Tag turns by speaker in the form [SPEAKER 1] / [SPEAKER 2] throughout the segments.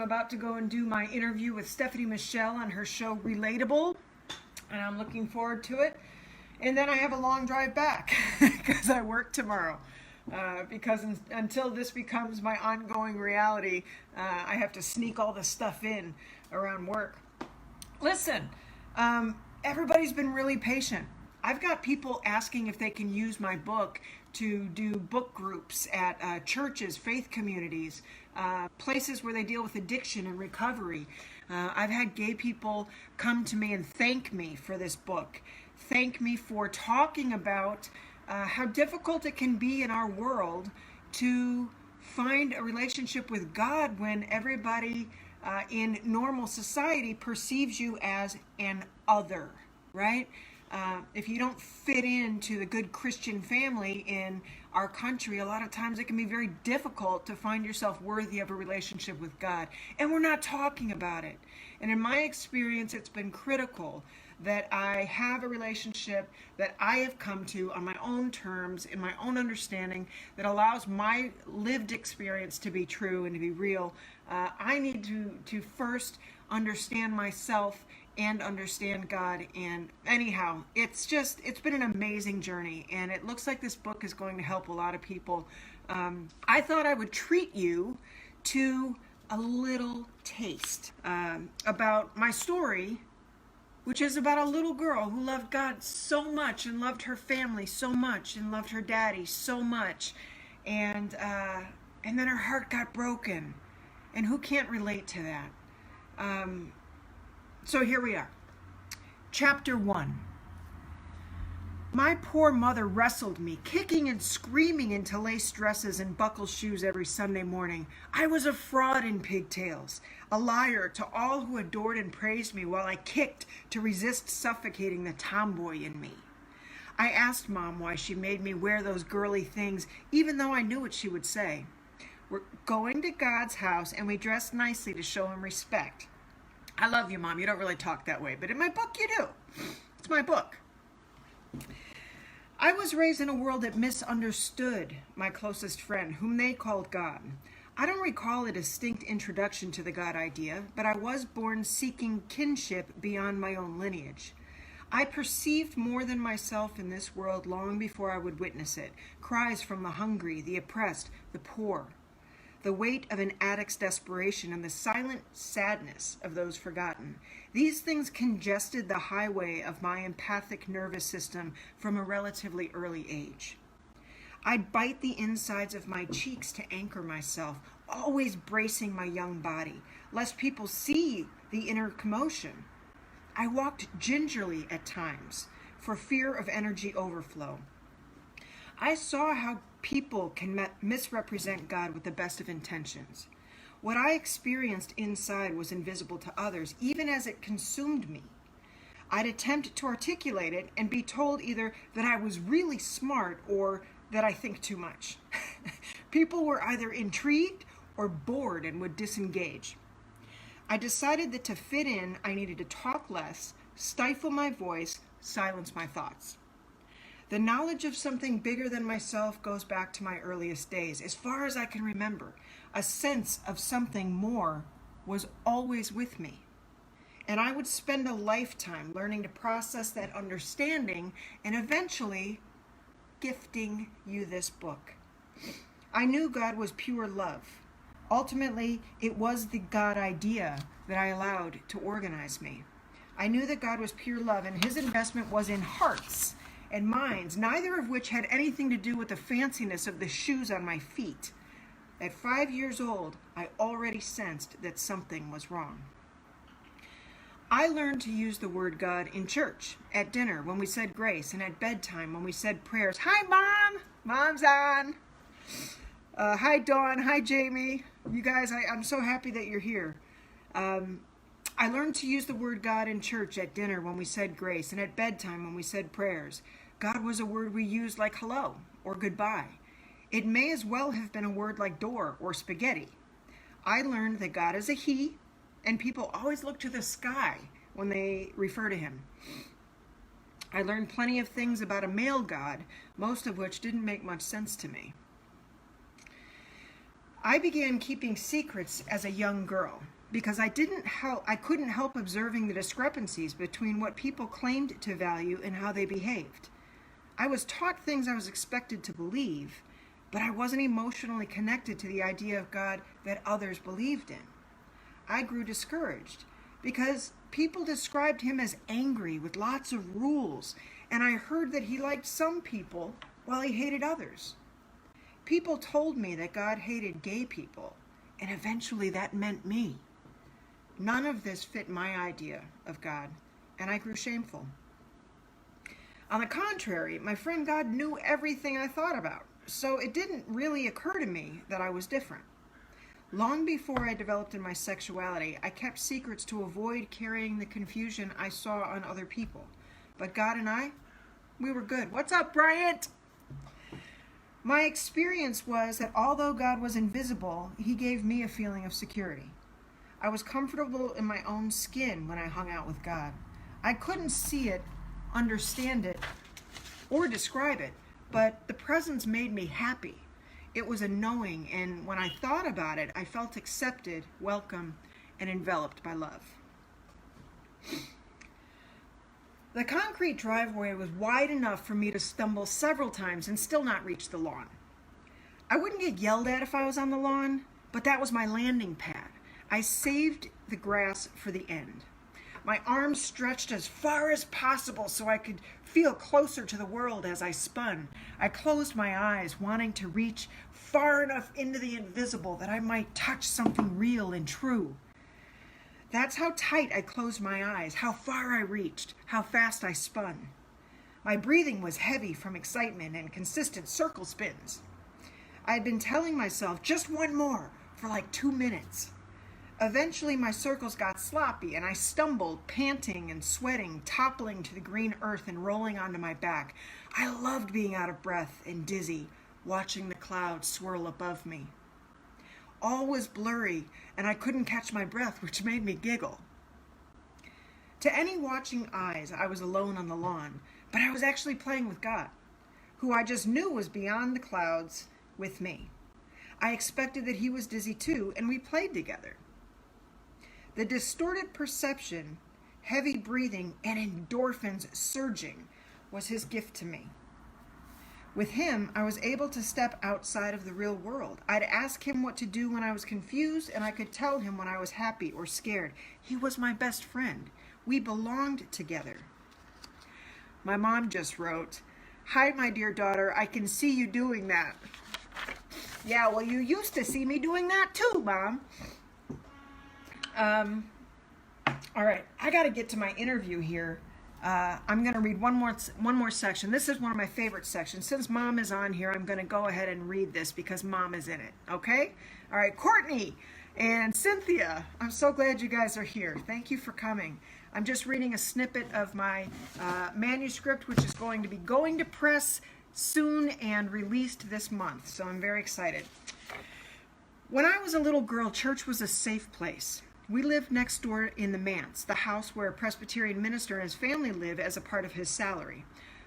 [SPEAKER 1] I'm about to go and do my interview with Stephanie Michele on her show Relatable, and I'm looking forward to it. And then I have a long drive back because I work tomorrow. Until this becomes my ongoing reality, I have to sneak all this stuff in around work. Listen, everybody's been really patient. I've got people asking if they can use my book to do book groups at churches, faith communities, places where they deal with addiction and recovery. I've had gay people come to me and thank me for this book, thank me for talking about how difficult it can be in our world to find a relationship with God when everybody in normal society perceives you as an other, right? If you don't fit into the good Christian family in our country, a lot of times it can be very difficult to find yourself worthy of a relationship with God. And we're not talking about it. And in my experience, it's been critical that I have a relationship that I have come to on my own terms, in my own understanding, that allows my lived experience to be true and to be real. I need to first understand myself and understand God. And anyhow, it's been an amazing journey, and it looks like this book is going to help a lot of people. I thought I would treat you to a little taste about my story, which is about a little girl who loved God so much and loved her family so much and loved her daddy so much, and then her heart got broken. And who can't relate to that? So here we are. Chapter 1. My poor mother wrestled me, kicking and screaming into lace dresses and buckle shoes every Sunday morning. I was a fraud in pigtails, a liar to all who adored and praised me while I kicked to resist suffocating the tomboy in me. I asked Mom why she made me wear those girly things, even though I knew what she would say. We're going to God's house and we dress nicely to show him respect. I love you, Mom. You don't really talk that way, but in my book you do. It's my book. I was raised in a world that misunderstood my closest friend, whom they called God. I don't recall a distinct introduction to the God idea, but I was born seeking kinship beyond my own lineage. I perceived more than myself in this world long before I would witness it. Cries from the hungry, the oppressed, the poor. The weight of an addict's desperation and the silent sadness of those forgotten. These things congested the highway of my empathic nervous system from a relatively early age. I'd bite the insides of my cheeks to anchor myself, always bracing my young body, lest people see the inner commotion. I walked gingerly at times, for fear of energy overflow. I saw how people can misrepresent God with the best of intentions. What I experienced inside was invisible to others, even as it consumed me. I'd attempt to articulate it and be told either that I was really smart or that I think too much. People were either intrigued or bored and would disengage. I decided that to fit in, I needed to talk less, stifle my voice, silence my thoughts. The knowledge of something bigger than myself goes back to my earliest days. As far as I can remember, a sense of something more was always with me. And I would spend a lifetime learning to process that understanding and eventually gifting you this book. I knew God was pure love. Ultimately, it was the God idea that I allowed to organize me. I knew that God was pure love, and his investment was in hearts and minds, neither of which had anything to do with the fanciness of the shoes on my feet. At 5 years old, I already sensed that something was wrong. I learned to use the word God in church, at dinner when we said grace, and at bedtime when we said prayers. Hi, Mom! Mom's on! Hi, Dawn. Hi, Jamie. You guys, I'm so happy that you're here. I learned to use the word God in church at dinner when we said grace, and at bedtime when we said prayers. God was a word we used like hello or goodbye. It may as well have been a word like door or spaghetti. I learned that God is a he, and people always look to the sky when they refer to him. I learned plenty of things about a male God, most of which didn't make much sense to me. I began keeping secrets as a young girl because I couldn't help observing the discrepancies between what people claimed to value and how they behaved. I was taught things I was expected to believe, but I wasn't emotionally connected to the idea of God that others believed in. I grew discouraged because people described him as angry with lots of rules, and I heard that he liked some people while he hated others. People told me that God hated gay people, and eventually that meant me. None of this fit my idea of God, and I grew shameful. On the contrary, my friend God knew everything I thought about, so it didn't really occur to me that I was different. Long before I developed in my sexuality, I kept secrets to avoid carrying the confusion I saw on other people. But God and I, we were good. What's up, Bryant? My experience was that although God was invisible, he gave me a feeling of security. I was comfortable in my own skin when I hung out with God. I couldn't see it, understand it, or describe it, but the presence made me happy. It was a knowing, and when I thought about it, I felt accepted, welcome, and enveloped by love. The concrete driveway was wide enough for me to stumble several times and still not reach the lawn. I wouldn't get yelled at if I was on the lawn, but that was my landing pad. I saved the grass for the end. My arms stretched as far as possible so I could feel closer to the world as I spun. I closed my eyes, wanting to reach far enough into the invisible that I might touch something real and true. That's how tight I closed my eyes, how far I reached, how fast I spun. My breathing was heavy from excitement and consistent circle spins. I had been telling myself just one more for like 2 minutes. Eventually my circles got sloppy and I stumbled, panting and sweating, toppling to the green earth and rolling onto my back. I loved being out of breath and dizzy, watching the clouds swirl above me. All was blurry and I couldn't catch my breath, which made me giggle. To any watching eyes, I was alone on the lawn, but I was actually playing with God, who I just knew was beyond the clouds with me. I expected that he was dizzy too, and we played together. The distorted perception, heavy breathing, and endorphins surging was his gift to me. With him, I was able to step outside of the real world. I'd ask him what to do when I was confused, and I could tell him when I was happy or scared. He was my best friend. We belonged together. My mom just wrote, "Hi, my dear daughter, I can see you doing that." Yeah, well, you used to see me doing that too, Mom. All right, I got to get to my interview here. I'm going to read one more section. This is one of my favorite sections. Since Mom is on here, I'm going to go ahead and read this because Mom is in it, okay? All right, Courtney and Cynthia, I'm so glad you guys are here. Thank you for coming. I'm just reading a snippet of my manuscript, which is going to be going to press soon and released this month, so I'm very excited. When I was a little girl, church was a safe place. We lived next door in the manse, the house where a Presbyterian minister and his family live as a part of his salary.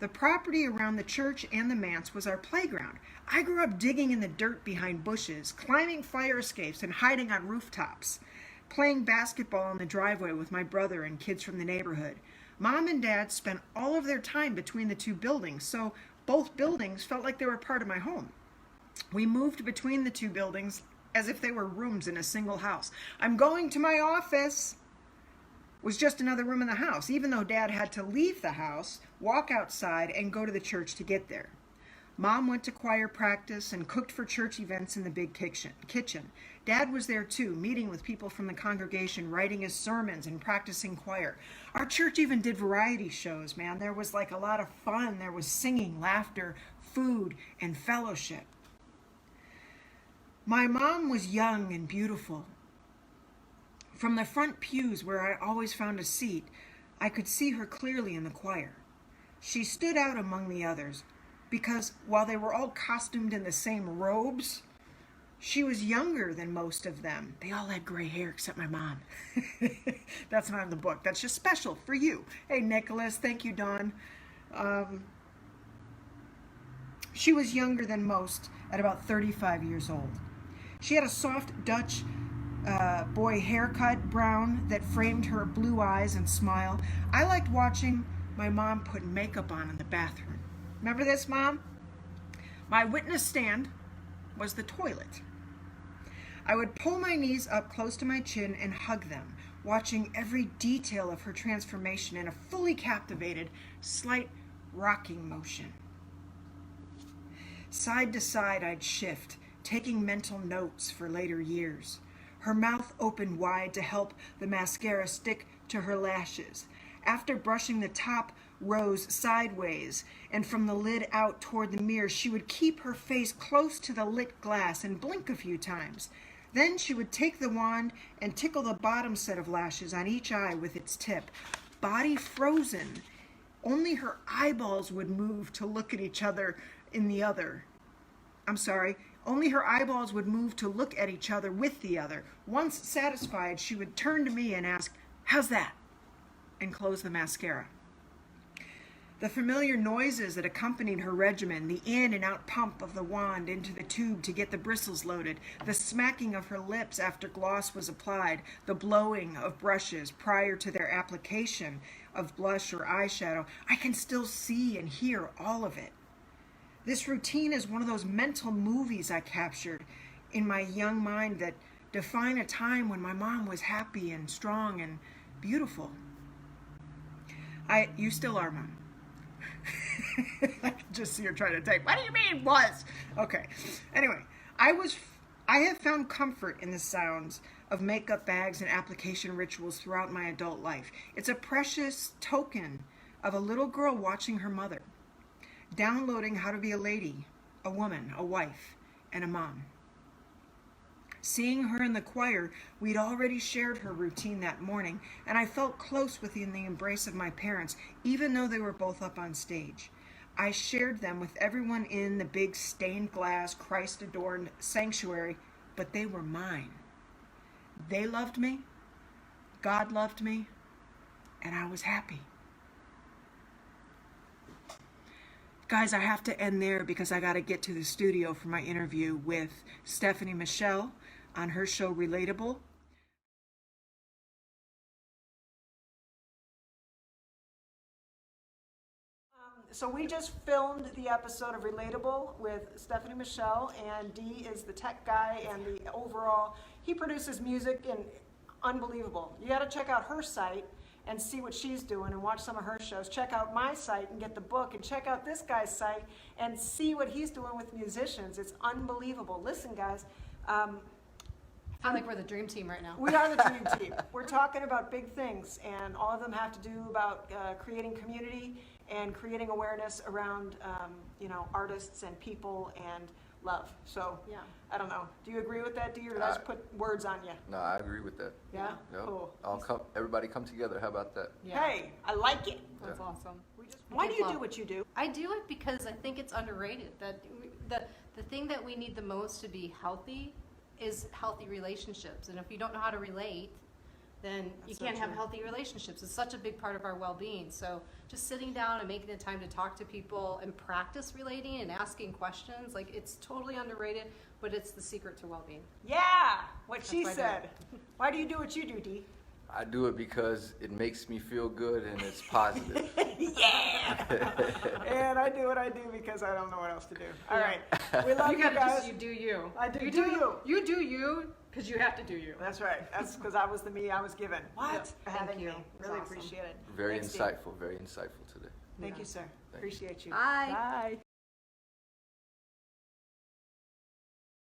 [SPEAKER 1] The property around the church and the manse was our playground. I grew up digging in the dirt behind bushes, climbing fire escapes, and hiding on rooftops, playing basketball in the driveway with my brother and kids from the neighborhood. Mom and Dad spent all of their time between the two buildings, so both buildings felt like they were part of my home. We moved between the two buildings as if they were rooms in a single house. "I'm going to my office" was just another room in the house, even though Dad had to leave the house, walk outside, and go to the church to get there. Mom went to choir practice and cooked for church events in the big kitchen. Dad was there too, meeting with people from the congregation, writing his sermons and practicing choir. Our church even did variety shows, man. There was like a lot of fun. There was singing, laughter, food, and fellowship. My mom was young and beautiful. From the front pews where I always found a seat, I could see her clearly in the choir. She stood out among the others because while they were all costumed in the same robes, she was younger than most of them. They all had gray hair except my mom. That's not in the book. That's just special for you. Hey, Nicholas. Thank you, Dawn. She was younger than most at about 35 years old. She had a soft Dutch boy haircut, brown, that framed her blue eyes and smile. I liked watching my mom put makeup on in the bathroom. Remember this, Mom? My witness stand was the toilet. I would pull my knees up close to my chin and hug them, watching every detail of her transformation in a fully captivated, slight rocking motion. Side to side I'd shift, taking mental notes for later years. Her mouth opened wide to help the mascara stick to her lashes. After brushing the top rows sideways and from the lid out toward the mirror, she would keep her face close to the lit glass and blink a few times. Then she would take the wand and tickle the bottom set of lashes on each eye with its tip. Body frozen. Only her eyeballs would move to look at each other in the other. Only her eyeballs would move to look at each other with the other. Once satisfied, she would turn to me and ask, "How's that?" and close the mascara. The familiar noises that accompanied her regimen, the in and out pump of the wand into the tube to get the bristles loaded, the smacking of her lips after gloss was applied, the blowing of brushes prior to their application of blush or eyeshadow, I can still see and hear all of it. This routine is one of those mental movies I captured in my young mind that define a time when my mom was happy and strong and beautiful. You still are, Mom. I can just see her trying to take. What do you mean was? Okay. Anyway, I have found comfort in the sounds of makeup bags and application rituals throughout my adult life. It's a precious token of a little girl watching her mother, downloading how to be a lady, a woman, a wife, and a mom. Seeing her in the choir, we'd already shared her routine that morning, and I felt close within the embrace of my parents, even though they were both up on stage. I shared them with everyone in the big stained glass, Christ-adorned sanctuary, but they were mine. They loved me, God loved me, and I was happy. Guys, I have to end there because I got to get to the studio for my interview with Stephanie Michele on her show Relatable. So we just filmed the episode of Relatable with Stephanie Michele, and Dee is the tech guy and the overall, he produces music and unbelievable. You got to check out her site and see what she's doing and watch some of her shows. Check out my site and get the book, and check out this guy's site and see what he's doing with musicians. It's unbelievable. Listen, guys,
[SPEAKER 2] I feel like we're the dream team right now.
[SPEAKER 1] we are the dream team. We're talking about big things, and all of them have to do about creating community and creating awareness around artists and people and love. So
[SPEAKER 2] Yeah.
[SPEAKER 1] I don't know. Do you agree with that, Dee, or did I just put words on you?
[SPEAKER 3] No, I agree with that.
[SPEAKER 1] Yeah?
[SPEAKER 3] Yep.
[SPEAKER 1] Cool.
[SPEAKER 3] Everybody come together. How about that?
[SPEAKER 2] Yeah.
[SPEAKER 1] Hey, I like it.
[SPEAKER 2] That's awesome.
[SPEAKER 1] Why do you do what you do?
[SPEAKER 2] I do it because I think it's underrated. That the thing that we need the most to be healthy is healthy relationships. And if you don't know how to relate, then you
[SPEAKER 1] That's so
[SPEAKER 2] can't have
[SPEAKER 1] true.
[SPEAKER 2] healthy relationships. It's such a big part of our well-being. So just sitting down and making the time to talk to people and practice relating and asking questions, like, it's totally underrated, but it's the secret to well-being.
[SPEAKER 1] Yeah, what she
[SPEAKER 2] why I do
[SPEAKER 1] said. Why do you do what you do, Dee?
[SPEAKER 3] I do it because it makes me feel good and it's positive.
[SPEAKER 1] Yeah! And I do what I do because I don't know what else to do. All right. We love you,
[SPEAKER 2] gotta
[SPEAKER 1] guys.
[SPEAKER 2] you do you.
[SPEAKER 1] I do
[SPEAKER 2] You
[SPEAKER 1] you.
[SPEAKER 2] You do you because you have to do you.
[SPEAKER 1] That's right. That's because I was the me I was given. What?
[SPEAKER 2] Yeah.
[SPEAKER 1] For
[SPEAKER 2] Thank
[SPEAKER 1] having
[SPEAKER 2] you.
[SPEAKER 1] me.
[SPEAKER 2] It's
[SPEAKER 1] Really
[SPEAKER 2] awesome.
[SPEAKER 1] appreciate it.
[SPEAKER 3] Very
[SPEAKER 1] Thanks, Dee.
[SPEAKER 3] insightful today.
[SPEAKER 1] Thank you, sir.
[SPEAKER 3] Thank you.
[SPEAKER 1] Appreciate you.
[SPEAKER 2] Bye.
[SPEAKER 1] Bye.